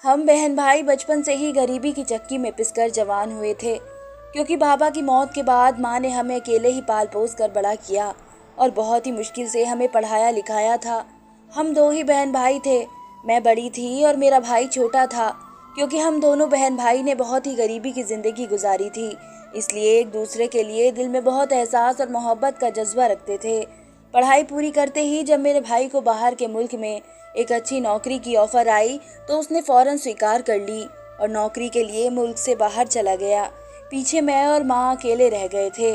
हम बहन भाई बचपन से ही गरीबी की चक्की में पिसकर जवान हुए थे, क्योंकि बाबा की मौत के बाद माँ ने हमें अकेले ही पाल पोस कर बड़ा किया और बहुत ही मुश्किल से हमें पढ़ाया लिखाया था। हम दो ही बहन भाई थे। मैं बड़ी थी और मेरा भाई छोटा था। क्योंकि हम दोनों बहन भाई ने बहुत ही गरीबी की जिंदगी गुजारी थी, इसलिए एक दूसरे के लिए दिल में बहुत एहसास और मोहब्बत का जज्बा रखते थे। पढ़ाई पूरी करते ही जब मेरे भाई को बाहर के मुल्क में एक अच्छी नौकरी की ऑफर आई तो उसने फौरन स्वीकार कर ली और नौकरी के लिए मुल्क से बाहर चला गया। पीछे मैं और माँ अकेले रह गए थे।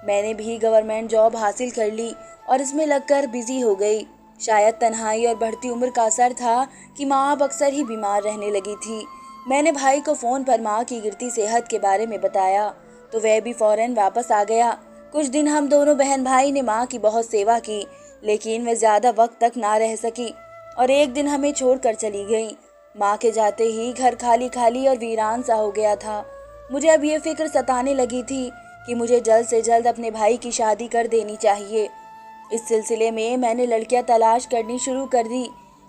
मैंने भी गवर्नमेंट जॉब हासिल कर ली और इसमें लगकर बिजी हो गई। शायद तन्हाई और बढ़ती उम्र का असर था कि माँ अब अक्सर ही बीमार रहने लगी थी। मैंने भाई को फ़ोन पर माँ की गिरती सेहत के बारे में बताया तो वह भी फौरन वापस आ गया। कुछ दिन हम दोनों बहन भाई ने माँ की बहुत सेवा की, लेकिन वह ज़्यादा वक्त तक ना रह सकी और एक दिन हमें छोड़कर चली गई। माँ के जाते ही घर खाली खाली और वीरान सा हो गया था। मुझे अब ये फिक्र सताने लगी थी कि मुझे जल्द से जल्द अपने भाई की शादी कर देनी चाहिए। इस सिलसिले में मैंने लड़कियां तलाश करनी शुरू कर दी।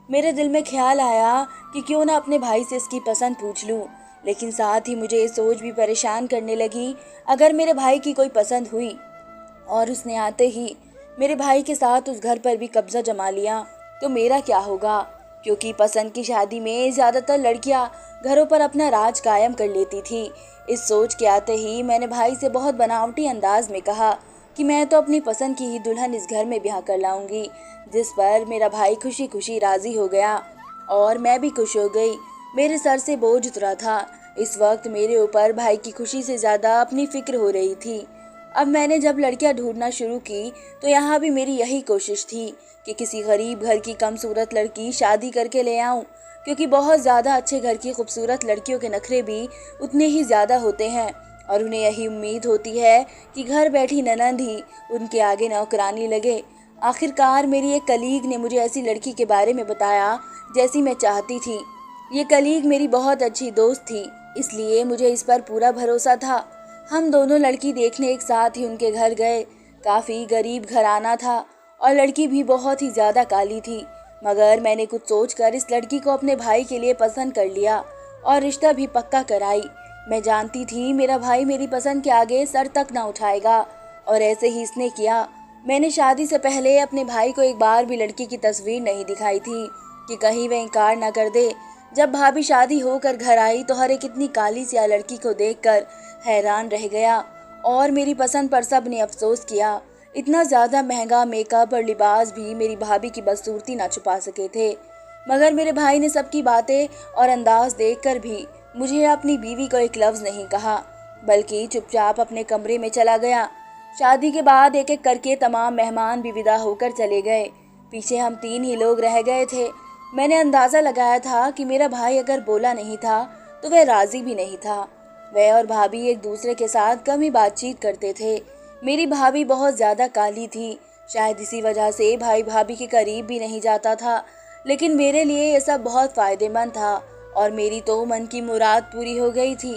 मेरे दिल में ख्याल आया कि क्यों ना अपने भाई से इसकी पसंद पूछ लूं, लेकिन साथ ही मुझे ये सोच भी परेशान करने लगी, अगर मेरे भाई की कोई पसंद हुई और उसने आते ही मेरे भाई के साथ उस घर पर भी कब्जा जमा लिया तो मेरा क्या होगा। क्योंकि पसंद की शादी में ज़्यादातर लड़कियां घरों पर अपना राज कायम कर लेती थी। इस सोच के आते ही मैंने भाई से बहुत बनावटी अंदाज में कहा कि मैं तो अपनी पसंद की ही दुल्हन इस घर में ब्याह कर लाऊंगी, जिस पर मेरा भाई खुशी खुशी राजी हो गया और मैं भी खुश हो गई। मेरे सर से बोझ उतरा था। इस वक्त मेरे ऊपर भाई की खुशी से ज़्यादा अपनी फिक्र हो रही थी। अब मैंने जब लड़कियां ढूंढना शुरू की तो यहाँ भी मेरी यही कोशिश थी कि किसी गरीब घर की कम सूरत लड़की शादी करके ले आऊं, क्योंकि बहुत ज़्यादा अच्छे घर की खूबसूरत लड़कियों के नखरे भी उतने ही ज़्यादा होते हैं और उन्हें यही उम्मीद होती है कि घर बैठी ननंद ही उनके आगे नौकरानी लगे। आखिरकार मेरी एक कलीग ने मुझे ऐसी लड़की के बारे में बताया जैसी मैं चाहती थी। ये कलीग मेरी बहुत अच्छी दोस्त थी, इसलिए मुझे इस पर पूरा भरोसा था। हम दोनों लड़की देखने एक साथ ही उनके घर गए। काफ़ी गरीब घराना था और लड़की भी बहुत ही ज़्यादा काली थी, मगर मैंने कुछ सोचकर इस लड़की को अपने भाई के लिए पसंद कर लिया और रिश्ता भी पक्का कराई। मैं जानती थी मेरा भाई मेरी पसंद के आगे सर तक ना उठाएगा और ऐसे ही इसने किया। मैंने शादी से पहले अपने भाई को एक बार भी लड़की की तस्वीर नहीं दिखाई थी कि कहीं वह इनकार ना कर दे। जब भाभी शादी होकर घर आई तो हर एक इतनी काली सी लड़की को देखकर हैरान रह गया और मेरी पसंद पर सब ने अफसोस किया। इतना ज़्यादा महंगा मेकअप और लिबास भी मेरी भाभी की बदसूरती ना छुपा सके थे, मगर मेरे भाई ने सबकी बातें और अंदाज देखकर भी मुझे अपनी बीवी को एक लफ्ज़ नहीं कहा, बल्कि चुपचाप अपने कमरे में चला गया। शादी के बाद एक एक करके तमाम मेहमान भी विदा होकर चले गए। पीछे हम तीन ही लोग रह गए थे। मैंने अंदाज़ा लगाया था कि मेरा भाई अगर बोला नहीं था तो वह राज़ी भी नहीं था। वह और भाभी एक दूसरे के साथ कम ही बातचीत करते थे। मेरी भाभी बहुत ज़्यादा काली थी, शायद इसी वजह से भाई भाभी के करीब भी नहीं जाता था, लेकिन मेरे लिए ये सब बहुत फ़ायदेमंद था और मेरी तो मन की मुराद पूरी हो गई थी।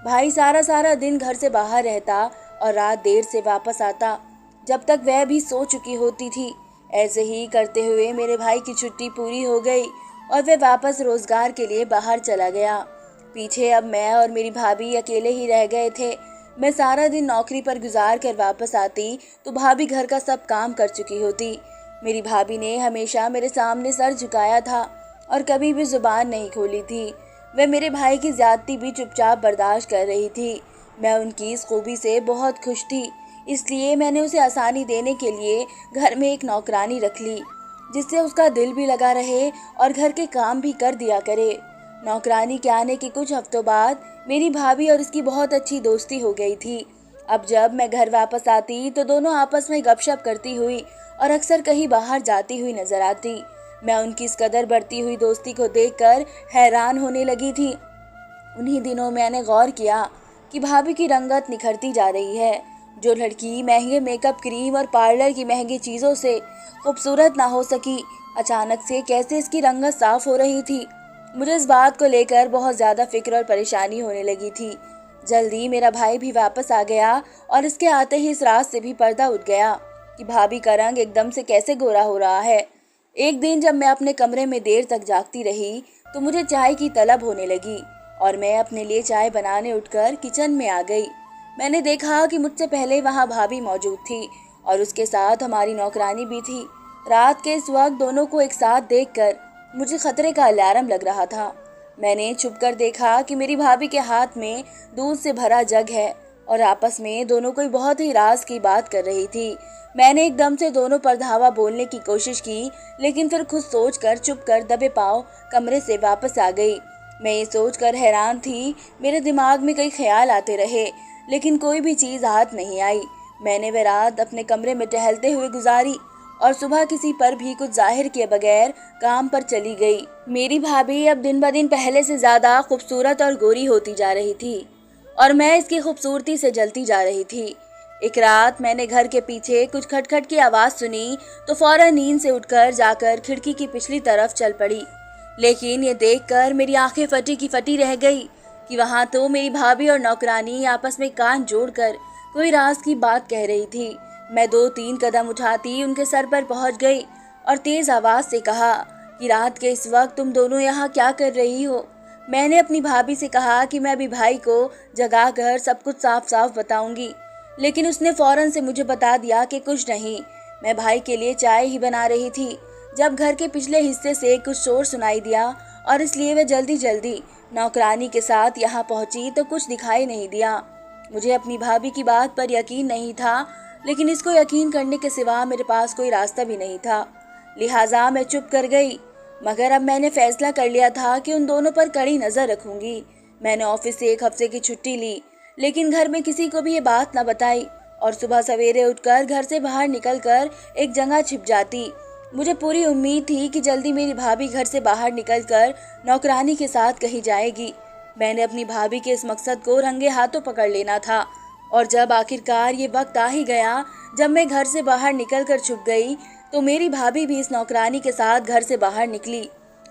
भाई सारा सारा दिन घर से बाहर रहता और रात देर से वापस आता, जब तक वह भी सो चुकी होती थी। ऐसे ही करते हुए मेरे भाई की छुट्टी पूरी हो गई और वह वापस रोज़गार के लिए बाहर चला गया। पीछे अब मैं और मेरी भाभी अकेले ही रह गए थे। मैं सारा दिन नौकरी पर गुजार कर वापस आती तो भाभी घर का सब काम कर चुकी होती। मेरी भाभी ने हमेशा मेरे सामने सर झुकाया था और कभी भी जुबान नहीं खोली थी। वह मेरे भाई की ज्यादती भी चुपचाप बर्दाश्त कर रही थी। मैं उनकी इस खूबी से बहुत खुश थी, इसलिए मैंने उसे आसानी देने के लिए घर में एक नौकरानी रख ली, जिससे उसका दिल भी लगा रहे और घर के काम भी कर दिया करे। नौकरानी के आने के कुछ हफ्तों बाद मेरी भाभी और उसकी बहुत अच्छी दोस्ती हो गई थी। अब जब मैं घर वापस आती तो दोनों आपस में गपशप करती हुई और अक्सर कहीं बाहर जाती हुई नजर आती। मैं उनकी इस कदर बढ़ती हुई दोस्ती को देखकर हैरान होने लगी थी। उन्हीं दिनों मैंने गौर किया कि भाभी की रंगत निखरती जा रही है। जो लड़की महंगे मेकअप क्रीम और पार्लर की महंगी चीज़ों से खूबसूरत ना हो सकी, अचानक से कैसे इसकी रंगत साफ हो रही थी। मुझे इस बात को लेकर बहुत ज़्यादा फिक्र और परेशानी होने लगी थी। जल्दी मेरा भाई भी वापस आ गया और इसके आते ही इस रात से भी पर्दा उठ गया कि भाभी का रंग एकदम से कैसे गोरा हो रहा है। एक दिन जब मैं अपने कमरे में देर तक जागती रही तो मुझे चाय की तलब होने लगी और मैं अपने लिए चाय बनाने उठकर किचन में आ गई। मैंने देखा कि मुझसे पहले वहाँ भाभी मौजूद थी और उसके साथ हमारी नौकरानी भी थी। रात के इस वक्त दोनों को एक साथ देखकर मुझे खतरे का अलार्म लग रहा था। मैंने छुप कर देखा कि मेरी भाभी के हाथ में दूध से भरा जग है और आपस में दोनों कोई बहुत ही राज की बात कर रही थी। मैंने एकदम से दोनों पर धावा बोलने की कोशिश की, लेकिन फिर खुद सोचकर चुप कर दबे पांव कमरे से वापस आ गई। मैं ये सोचकर हैरान थी, मेरे दिमाग में कई ख्याल आते रहे लेकिन कोई भी चीज़ हाथ नहीं आई। मैंने वह रात अपने कमरे में टहलते हुए गुजारी और सुबह किसी पर भी कुछ जाहिर किए बगैर काम पर चली गई। मेरी भाभी अब दिन ब दिन पहले से ज़्यादा खूबसूरत और गोरी होती जा रही थी और मैं इसकी खूबसूरती से जलती जा रही थी। एक रात मैंने घर के पीछे कुछ खटखट की आवाज़ सुनी तो फौरन नींद से उठकर जाकर खिड़की की पिछली तरफ चल पड़ी। लेकिन ये देखकर मेरी आंखें फटी की फटी रह गई कि वहाँ तो मेरी भाभी और नौकरानी आपस में कान जोड़कर कोई राज की बात कह रही थी। मैं 2-3 कदम उठाती उनके सर पर पहुंच गई और तेज आवाज से कहा कि रात के इस वक्त तुम दोनों यहाँ क्या कर रही हो। मैंने अपनी भाभी से कहा कि मैं अभी भाई को जगा कर सब कुछ साफ साफ बताऊंगी, लेकिन उसने फौरन से मुझे बता दिया कि कुछ नहीं, मैं भाई के लिए चाय ही बना रही थी। जब घर के पिछले हिस्से से कुछ शोर सुनाई दिया और इसलिए वह जल्दी जल्दी नौकरानी के साथ यहाँ पहुंची तो कुछ दिखाई नहीं दिया। मुझे अपनी भाभी की बात पर यकीन नहीं था, लेकिन इसको यकीन करने के सिवा मेरे पास कोई रास्ता भी नहीं था। लिहाजा मैं चुप कर गई, मगर अब मैंने फैसला कर लिया था कि उन दोनों पर कड़ी नज़र रखूंगी। मैंने ऑफिस से 1 हफ्ते की छुट्टी ली, लेकिन घर में किसी को भी ये बात न बताई और सुबह सवेरे उठकर घर से बाहर निकलकर एक जगह छिप जाती। मुझे पूरी उम्मीद थी कि जल्दी मेरी भाभी घर से बाहर निकलकर नौकरानी के साथ कहीं जाएगी। मैंने अपनी भाभी के इस मकसद को रंगे हाथों पकड़ लेना था और जब आखिरकार ये वक्त आ ही गया जब मैं घर से बाहर निकलकर छुप गई, तो मेरी भाभी भी इस नौकरानी के साथ घर से बाहर निकली।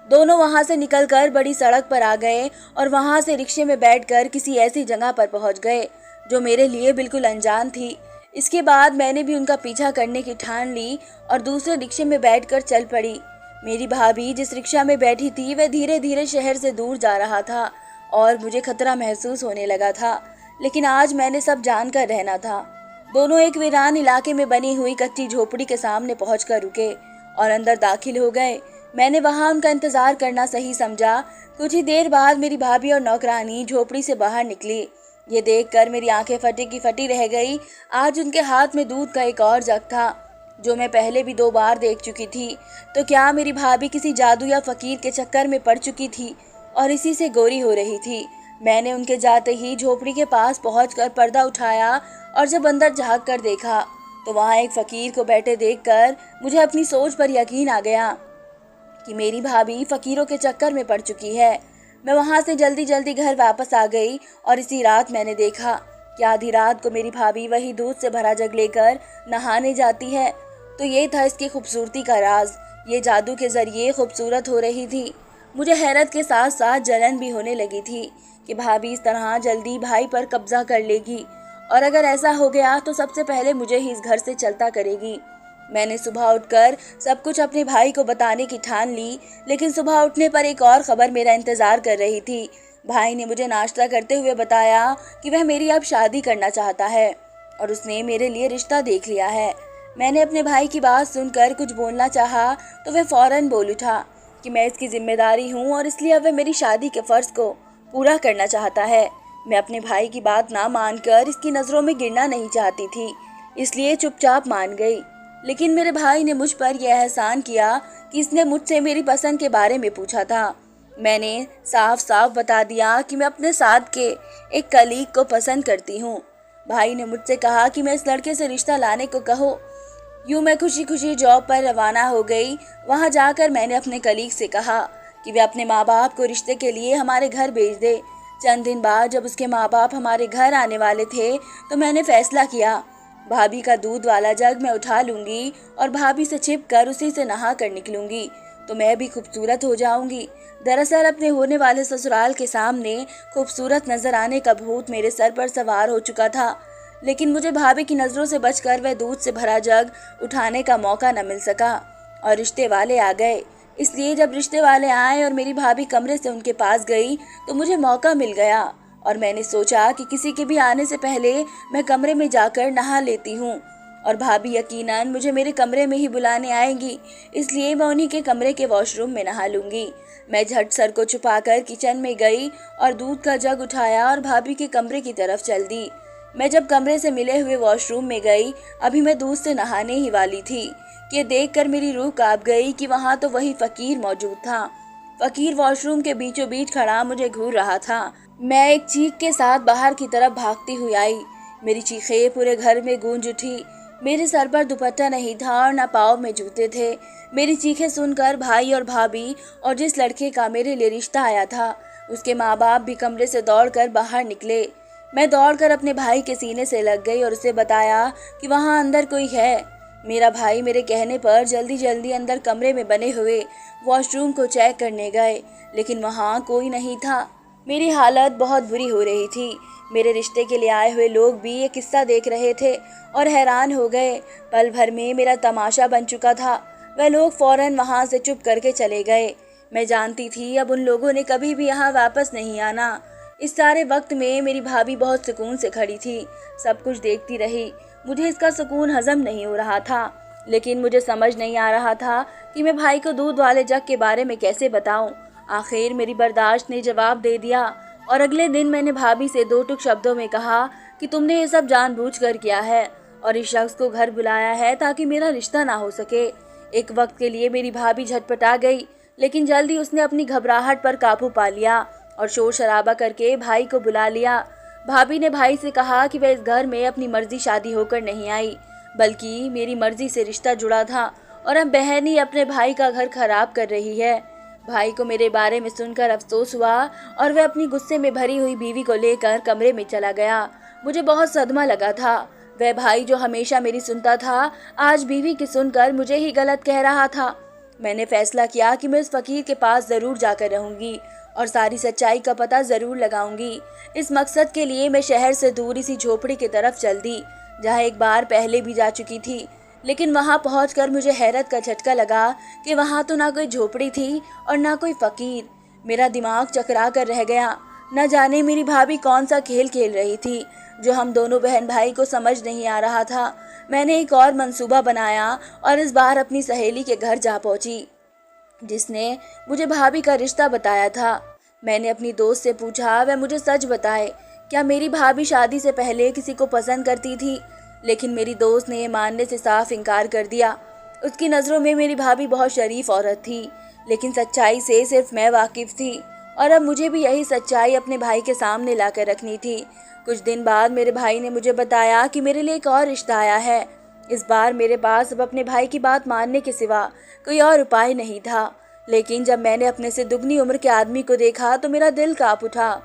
दोनों वहां से निकलकर बड़ी सड़क पर आ गए और वहां से रिक्शे में बैठकर किसी ऐसी जगह पर पहुंच गए जो मेरे लिए बिल्कुल अनजान थी। इसके बाद मैंने भी उनका पीछा करने की ठान ली और दूसरे रिक्शे में बैठकर चल पड़ी। मेरी भाभी जिस रिक्शा में बैठी थी वह धीरे धीरे शहर से दूर जा रहा था और मुझे खतरा महसूस होने लगा था, लेकिन आज मैंने सब जानकर रहना था। दोनों एक वीरान इलाके में बनी हुई कच्ची झोपड़ी के सामने पहुंचकर रुके और अंदर दाखिल हो गए। मैंने वहां उनका इंतजार करना सही समझा। कुछ ही देर बाद मेरी भाभी और नौकरानी झोपड़ी से बाहर निकली। ये देखकर मेरी आंखें फटी की फटी रह गई। आज उनके हाथ में दूध का एक और जग था जो मैं पहले भी 2 बार देख चुकी थी। तो क्या मेरी भाभी किसी जादू या फकीर के चक्कर में पड़ चुकी थी और इसी से गोरी हो रही थी। मैंने उनके जाते ही झोपड़ी के पास पहुंचकर पर्दा उठाया और जब अंदर झांक कर देखा तो वहां एक फकीर को बैठे देखकर मुझे अपनी सोच पर यकीन आ गया कि मेरी भाभी फकीरों के चक्कर में पड़ चुकी है। मैं वहां से जल्दी जल्दी घर वापस आ गई और इसी रात मैंने देखा कि आधी रात को मेरी भाभी वही दूध से भरा जग लेकर नहाने जाती है। तो ये था इसकी खूबसूरती का राज। ये जादू के जरिए खूबसूरत हो रही थी। मुझे हैरत के साथ साथ जलन भी होने लगी थी कि भाभी इस तरह जल्दी भाई पर कब्जा कर लेगी और अगर ऐसा हो गया तो सबसे पहले मुझे ही इस घर से चलता करेगी। मैंने सुबह उठकर सब कुछ अपने भाई को बताने की ठान ली, लेकिन सुबह उठने पर एक और खबर मेरा इंतजार कर रही थी। भाई ने मुझे नाश्ता करते हुए बताया कि वह मेरी अब शादी करना चाहता है और उसने मेरे लिए रिश्ता देख लिया है। मैंने अपने भाई की बात सुनकर कुछ बोलना चाहा तो वह फौरन बोल उठा कि मैं इसकी जिम्मेदारी हूँ और इसलिए अब वह मेरी शादी के फर्ज को पूरा करना चाहता है। मैं अपने भाई की बात ना मानकर इसकी नज़रों में गिरना नहीं चाहती थी, इसलिए चुपचाप मान गई। लेकिन मेरे भाई ने मुझ पर यह एहसान किया कि इसने मुझसे मेरी पसंद के बारे में पूछा था। मैंने साफ साफ बता दिया कि मैं अपने साथ के एक कलीग को पसंद करती हूँ। भाई ने मुझसे कहा कि मैं इस लड़के से रिश्ता लाने को कहो। यूँ मैं खुशी खुशी जॉब पर रवाना हो गई। वहाँ जाकर मैंने अपने कलीग से कहा कि वे अपने माँ बाप को रिश्ते के लिए हमारे घर भेज दे। चंद दिन बाद जब उसके माँ बाप हमारे घर आने वाले थे तो मैंने फैसला किया भाभी का दूध वाला जग मैं उठा लूंगी और भाभी से छिपकर उसी से नहा कर निकलूंगी तो मैं भी खूबसूरत हो जाऊंगी। दरअसल अपने होने वाले ससुराल के सामने खूबसूरत नजर आने का भूत मेरे सर पर सवार हो चुका था, लेकिन मुझे भाभी की नज़रों से बचकर वह दूध से भरा जग उठाने का मौका न मिल सका और रिश्ते वाले आ गए। इसलिए जब रिश्ते वाले आए और मेरी भाभी कमरे से उनके पास गई तो मुझे मौका मिल गया और मैंने सोचा कि किसी के भी आने से पहले मैं कमरे में जाकर नहा लेती हूँ और भाभी यकीनन मुझे मेरे कमरे में ही बुलाने आएंगी, इसलिए मैं उन्हीं के कमरे के वॉशरूम में नहा लूंगी। मैं झट सर को छुपाकर किचन में गई और दूध का जग उठाया और भाभी के कमरे की तरफ चल दी। मैं जब कमरे से मिले हुए वॉशरूम में गई, अभी मैं दूध से नहाने ही वाली थी कि देखकर मेरी रूह कांप गई कि वहां तो वही फकीर मौजूद था। फकीर वॉशरूम के बीचों बीच खड़ा मुझे घूर रहा था। मैं एक चीख के साथ बाहर की तरफ भागती हुई आई। मेरी चीखें पूरे घर में गूंज उठी। मेरे सर पर दुपट्टा नहीं था और न पाँव में जूते थे। मेरी चीखें सुनकर भाई और भाभी और जिस लड़के का मेरे लिए रिश्ता आया था उसके माँ बाप भी कमरे से दौड़कर बाहर निकले। मैं दौड़कर अपने भाई के सीने से लग गई और उसे बताया कि वहाँ अंदर कोई है। मेरा भाई मेरे कहने पर जल्दी जल्दी अंदर कमरे में बने हुए वॉशरूम को चेक करने गए, लेकिन वहाँ कोई नहीं था। मेरी हालत बहुत बुरी हो रही थी। मेरे रिश्ते के लिए आए हुए लोग भी ये किस्सा देख रहे थे और हैरान हो गए। पल भर में मेरा तमाशा बन चुका था। वह लोग फौरन वहाँ से चुप करके चले गए। मैं जानती थी अब उन लोगों ने कभी भी यहाँ वापस नहीं आना। इस सारे वक्त में मेरी भाभी बहुत सुकून से खड़ी थी, सब कुछ देखती रही। मुझे इसका सुकून हजम नहीं हो रहा था, लेकिन मुझे समझ नहीं आ रहा था कि मैं भाई को दूध वाले जग के बारे में कैसे बताऊं। आखिर मेरी बर्दाश्त ने जवाब दे दिया और अगले दिन मैंने भाभी से दो टुक शब्दों में कहा कि तुमने ये सब जानबूझकर किया है और इस शख्स को घर बुलाया है ताकि मेरा रिश्ता ना हो सके। एक वक्त के लिए मेरी भाभी झटपटा गई, लेकिन जल्दी उसने अपनी घबराहट पर काबू पा लिया और शोर शराबा करके भाई को बुला लिया। भाभी ने भाई से कहा कि वह इस घर में अपनी मर्जी शादी होकर नहीं आई, बल्कि मेरी मर्जी से रिश्ता जुड़ा था और अब बहन ही अपने भाई का घर खराब कर रही है। भाई को मेरे बारे में सुनकर अफसोस हुआ और वह अपनी गुस्से में भरी हुई बीवी को लेकर कमरे में चला गया। मुझे बहुत सदमा लगा था। वह भाई जो हमेशा मेरी सुनता था, आज बीवी की सुनकर मुझे ही गलत कह रहा था। मैंने फैसला किया कि मैं उस फकीर के पास ज़रूर जाकर रहूंगी और सारी सच्चाई का पता ज़रूर लगाऊंगी। इस मकसद के लिए मैं शहर से दूर इसी झोपड़ी की तरफ चल दी, जहाँ एक बार पहले भी जा चुकी थी। लेकिन वहाँ पहुंचकर मुझे हैरत का झटका लगा कि वहाँ तो ना कोई झोपड़ी थी और ना कोई फकीर। मेरा दिमाग चकरा कर रह गया। न जाने मेरी भाभी कौन सा खेल खेल रही थी जो हम दोनों बहन भाई को समझ नहीं आ रहा था। मैंने एक और मंसूबा बनाया और इस बार अपनी सहेली के घर जा पहुंची, जिसने मुझे भाभी का रिश्ता बताया था। मैंने अपनी दोस्त से पूछा वह मुझे सच बताए, क्या मेरी भाभी शादी से पहले किसी को पसंद करती थी। लेकिन मेरी दोस्त ने ये मानने से साफ इनकार कर दिया। उसकी नज़रों में मेरी भाभी बहुत शरीफ औरत थी, लेकिन सच्चाई से सिर्फ मैं वाकिफ थी और अब मुझे भी यही सच्चाई अपने भाई के सामने लाकर रखनी थी। कुछ दिन बाद मेरे भाई ने मुझे बताया कि मेरे लिए एक और रिश्ता आया है। इस बार मेरे पास अब अपने भाई की बात मानने के सिवा कोई और उपाय नहीं था। लेकिन जब मैंने अपने से दुगनी उम्र के आदमी को देखा तो मेरा दिल कांप उठा।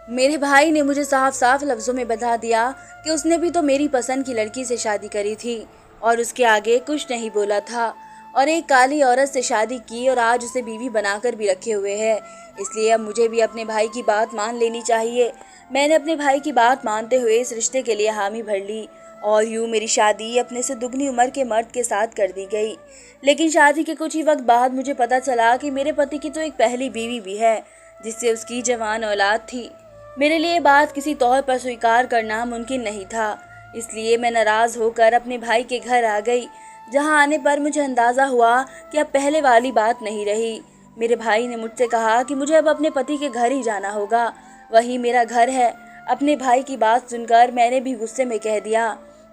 मेरे भाई ने मुझे साफ साफ लफ्ज़ों में बता दिया कि उसने भी तो मेरी पसंद की लड़की से शादी करी थी और उसके आगे कुछ नहीं बोला था और एक काली औरत से शादी की और आज उसे बीवी बनाकर भी रखे हुए है। इसलिए अब मुझे भी अपने भाई की बात मान लेनी चाहिए। मैंने अपने भाई की बात मानते हुए इस रिश्ते के लिए हामी भर ली और यूँ मेरी शादी अपने से दुगनी उम्र के मर्द के साथ कर दी गई। लेकिन शादी के कुछ ही वक्त बाद मुझे पता चला कि मेरे पति की तो एक पहली बीवी भी है, जिससे उसकी जवान औलाद थी। मेरे लिए बात किसी तौर पर स्वीकार करना मुमकिन नहीं था, इसलिए मैं नाराज़ होकर अपने भाई के घर आ गई, जहां आने पर मुझे अंदाज़ा हुआ कि अब पहले वाली बात नहीं रही। मेरे भाई ने मुझसे कहा कि मुझे अब अपने पति के घर ही जाना होगा, वही मेरा घर है। अपने भाई की बात सुनकर मैंने भी गुस्से में कह दिया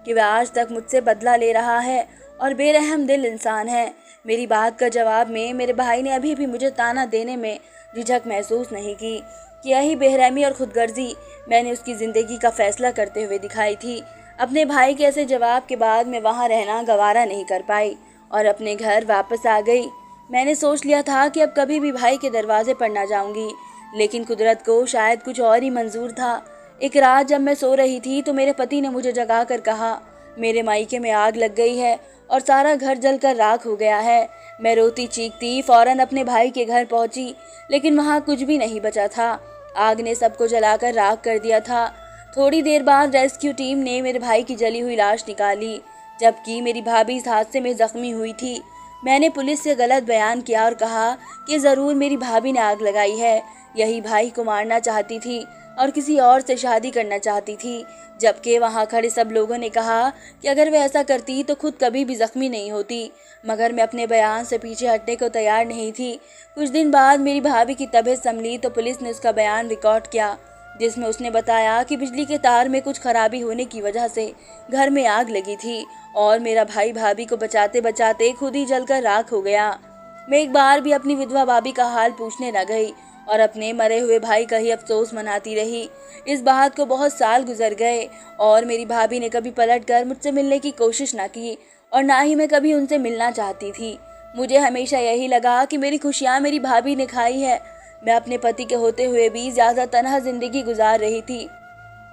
कि वह आज तक मुझसे बदला ले रहा है और बेरहम दिल इंसान है। मेरी बात का जवाब में मेरे भाई ने अभी भी मुझे ताना देने में झिझक महसूस नहीं की कि यही बेरहमी और खुदगर्जी मैंने उसकी ज़िंदगी का फैसला करते हुए दिखाई थी। अपने भाई के ऐसे जवाब के बाद मैं वहाँ रहना गवारा नहीं कर पाई और अपने घर वापस आ गई। मैंने सोच लिया था कि अब कभी भी भाई के दरवाजे पर ना जाऊंगी, लेकिन कुदरत को शायद कुछ और ही मंजूर था। एक रात जब मैं सो रही थी तो मेरे पति ने मुझे जगा कर कहा, मेरे मायके में आग लग गई है और सारा घर जलकर राख हो गया है। मैं रोती चीखती फौरन अपने भाई के घर पहुंची, लेकिन वहां कुछ भी नहीं बचा था। आग ने सबको जलाकर राख कर दिया था। थोड़ी देर बाद रेस्क्यू टीम ने मेरे भाई की जली हुई लाश निकाली, जबकि मेरी भाभी इस हादसे में जख्मी हुई थी। मैंने पुलिस से गलत बयान किया और कहा कि ज़रूर मेरी भाभी ने आग लगाई है, यही भाई को मारना चाहती थी और किसी और से शादी करना चाहती थी। जबकि वहाँ खड़े सब लोगों ने कहा कि अगर वह ऐसा करती तो खुद कभी भी जख्मी नहीं होती, मगर मैं अपने बयान से पीछे हटने को तैयार नहीं थी। कुछ दिन बाद मेरी भाभी की तबीयत संभली तो पुलिस ने उसका बयान रिकॉर्ड किया, जिसमें उसने बताया कि बिजली के तार में कुछ खराबी होने की वजह से घर में आग लगी थी और मेरा भाई भाभी को बचाते बचाते खुद ही जलकर राख हो गया। मैं एक बार भी अपनी विधवा भाभी का हाल पूछने न गई और अपने मरे हुए भाई का ही अफसोस मनाती रही। इस बात को बहुत साल गुजर गए और मेरी भाभी ने कभी पलटकर मुझसे मिलने की कोशिश न की और ना ही मैं कभी उनसे मिलना चाहती थी। मुझे हमेशा यही लगा कि मेरी खुशियाँ मेरी भाभी ने खाई है। मैं अपने पति के होते हुए भी ज़्यादा तन्हा जिंदगी गुजार रही थी।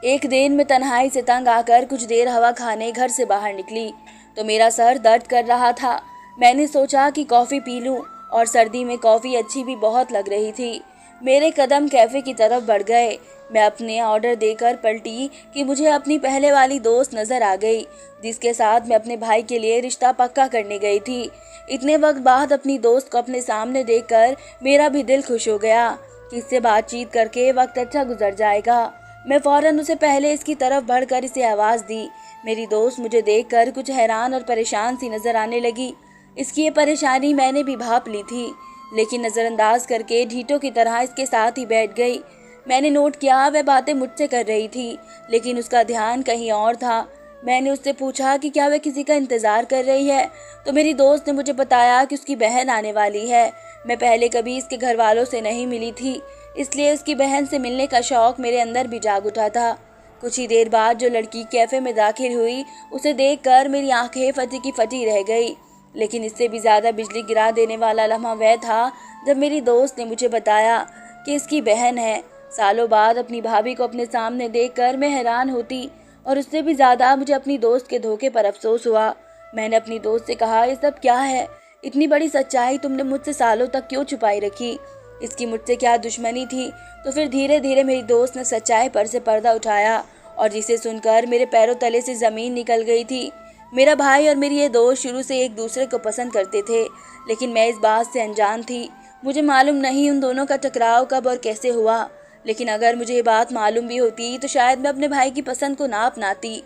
एक दिन मैं तन्हाई से तंग आकर कुछ देर हवा खाने घर से बाहर निकली तो मेरा सर दर्द कर रहा था। मैंने सोचा कि कॉफ़ी पी लूं और सर्दी में कॉफ़ी अच्छी भी बहुत लग रही थी। मेरे कदम कैफ़े की तरफ बढ़ गए। मैं अपने ऑर्डर देकर पलटी कि मुझे अपनी पहले वाली दोस्त नज़र आ गई, जिसके साथ मैं अपने भाई के लिए रिश्ता पक्का करने गई थी। इतने वक्त बाद अपनी दोस्त को अपने सामने देखकर मेरा भी दिल खुश हो गया कि इससे बातचीत करके वक्त अच्छा गुजर जाएगा। मैं फ़ौरन उसे पहले इसकी तरफ बढ़कर इसे आवाज़ दी। मेरी दोस्त मुझे देखकर कुछ हैरान और परेशान सी नज़र आने लगी। इसकी ये परेशानी मैंने भी भांप ली थी, लेकिन नज़रअंदाज करके ढीठों की तरह इसके साथ ही बैठ गई। मैंने नोट किया वह बातें मुझसे कर रही थी, लेकिन उसका ध्यान कहीं और था। मैंने उससे पूछा कि क्या वह किसी का इंतज़ार कर रही है, तो मेरी दोस्त ने मुझे बताया कि उसकी बहन आने वाली है। मैं पहले कभी इसके घर वालों से नहीं मिली थी, इसलिए उसकी बहन से मिलने का शौक़ मेरे अंदर भी जाग उठा था। कुछ ही देर बाद जो लड़की कैफ़े में दाखिल हुई, उसे देखकर मेरी आंखें फटी की फटी रह गई। लेकिन इससे भी ज़्यादा बिजली गिरा देने वाला लम्हा वह था जब मेरी दोस्त ने मुझे बताया कि इसकी बहन है। सालों बाद अपनी भाभी को अपने सामने देखकर मैं हैरान होती और उससे भी ज़्यादा मुझे अपनी दोस्त के धोखे पर अफसोस हुआ। मैंने अपनी दोस्त से कहा, ये सब क्या है? इतनी बड़ी सच्चाई तुमने मुझसे सालों तक क्यों छुपाई रखी? इसकी मुझसे क्या दुश्मनी थी? तो फिर धीरे धीरे मेरी दोस्त ने सच्चाई पर से पर्दा उठाया और जिसे सुनकर मेरे पैरों तले से ज़मीन निकल गई थी। मेरा भाई और मेरी ये दोस्त शुरू से एक दूसरे को पसंद करते थे, लेकिन मैं इस बात से अनजान थी। मुझे मालूम नहीं उन दोनों का टकराव कब और कैसे हुआ, लेकिन अगर मुझे ये बात मालूम भी होती तो शायद मैं अपने भाई की पसंद को ना अपनाती,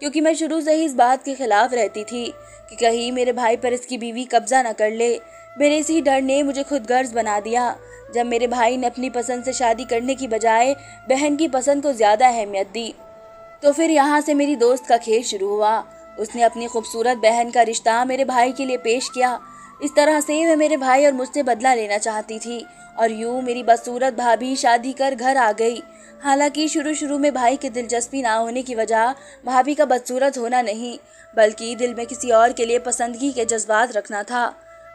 क्योंकि मैं शुरू से ही इस बात के खिलाफ रहती थी कि कहीं मेरे भाई पर इसकी बीवी कब्जा न कर ले। मेरे इसी डर ने मुझे खुद गर्ज बना दिया। जब मेरे भाई ने अपनी पसंद से शादी करने की बजाय बहन की पसंद को ज़्यादा अहमियत दी, तो फिर यहाँ से मेरी दोस्त का खेल शुरू हुआ। उसने अपनी खूबसूरत बहन का रिश्ता मेरे भाई के लिए पेश किया। इस तरह से वह मेरे भाई और मुझसे बदला लेना चाहती थी और यूँ मेरी बदसूरत भाभी शादी कर घर आ गई। हालांकि शुरू में भाई की दिलचस्पी ना होने की वजह भाभी का बदसूरत होना नहीं, बल्कि दिल में किसी और के लिए पसंदगी के जज्बात रखना था।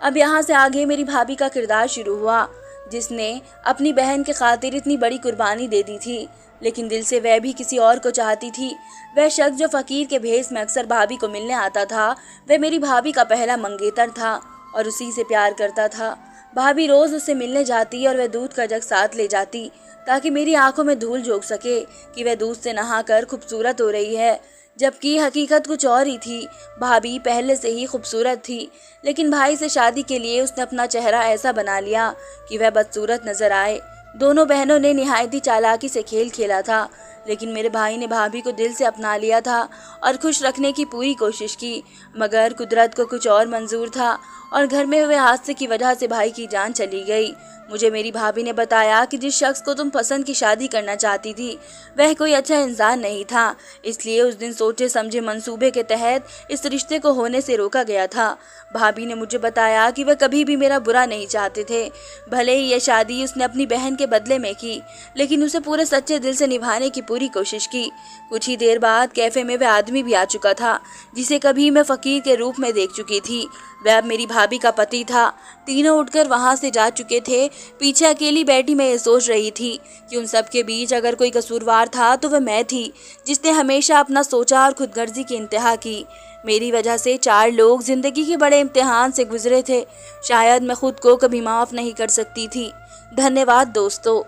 अब यहाँ से आगे मेरी भाभी का किरदार शुरू हुआ, जिसने अपनी बहन के खातिर इतनी बड़ी कुर्बानी दे दी थी, लेकिन दिल से वह भी किसी और को चाहती थी। वह शख्स जो फ़कीर के भेस में अक्सर भाभी को मिलने आता था, वह मेरी भाभी का पहला मंगेतर था और उसी से प्यार करता था। भाभी रोज़ उससे मिलने जाती और वह दूध का जग साथ ले जाती ताकि मेरी आंखों में धूल झोंक सके कि वह दूध से नहाकर खूबसूरत हो रही है, जबकि हकीकत कुछ और ही थी। भाभी पहले से ही खूबसूरत थी, लेकिन भाई से शादी के लिए उसने अपना चेहरा ऐसा बना लिया कि वह बदसूरत नजर आए। दोनों बहनों ने निहायती चालाकी से खेल खेला था, लेकिन मेरे भाई ने भाभी को दिल से अपना लिया था और खुश रखने की पूरी कोशिश की, मगर कुदरत को कुछ और मंजूर था और घर में हुए हादसे की वजह से भाई की जान चली गई। मुझे मेरी भाभी ने बताया कि जिस शख्स को तुम पसंद की शादी करना चाहती थी वह कोई अच्छा इंसान नहीं था, इसलिए उस दिन सोचे समझे मंसूबे के तहत इस रिश्ते को होने से रोका गया था। भाभी ने मुझे बताया कि वह कभी भी मेरा बुरा नहीं चाहते थे। भले ही यह शादी उसने अपनी बहन के बदले में की, लेकिन उसे पूरे सच्चे दिल से निभाने की पूरी कोशिश की। कुछ ही देर बाद कैफ़े में वह आदमी भी आ चुका था जिसे कभी मैं फ़कीर के रूप में देख चुकी थी। वह अब मेरी भाभी का पति था। तीनों उठकर वहाँ से जा चुके थे। पीछे अकेली बैठी मैं ये सोच रही थी कि उन सब के बीच अगर कोई कसूरवार था तो वह मैं थी, जिसने हमेशा अपना सोचा और खुदगर्जी की इंतहा की। मेरी वजह से 4 लोग जिंदगी के बड़े इम्तिहान से गुजरे थे। शायद मैं खुद को कभी माफ़ नहीं कर सकती थी। धन्यवाद दोस्तों।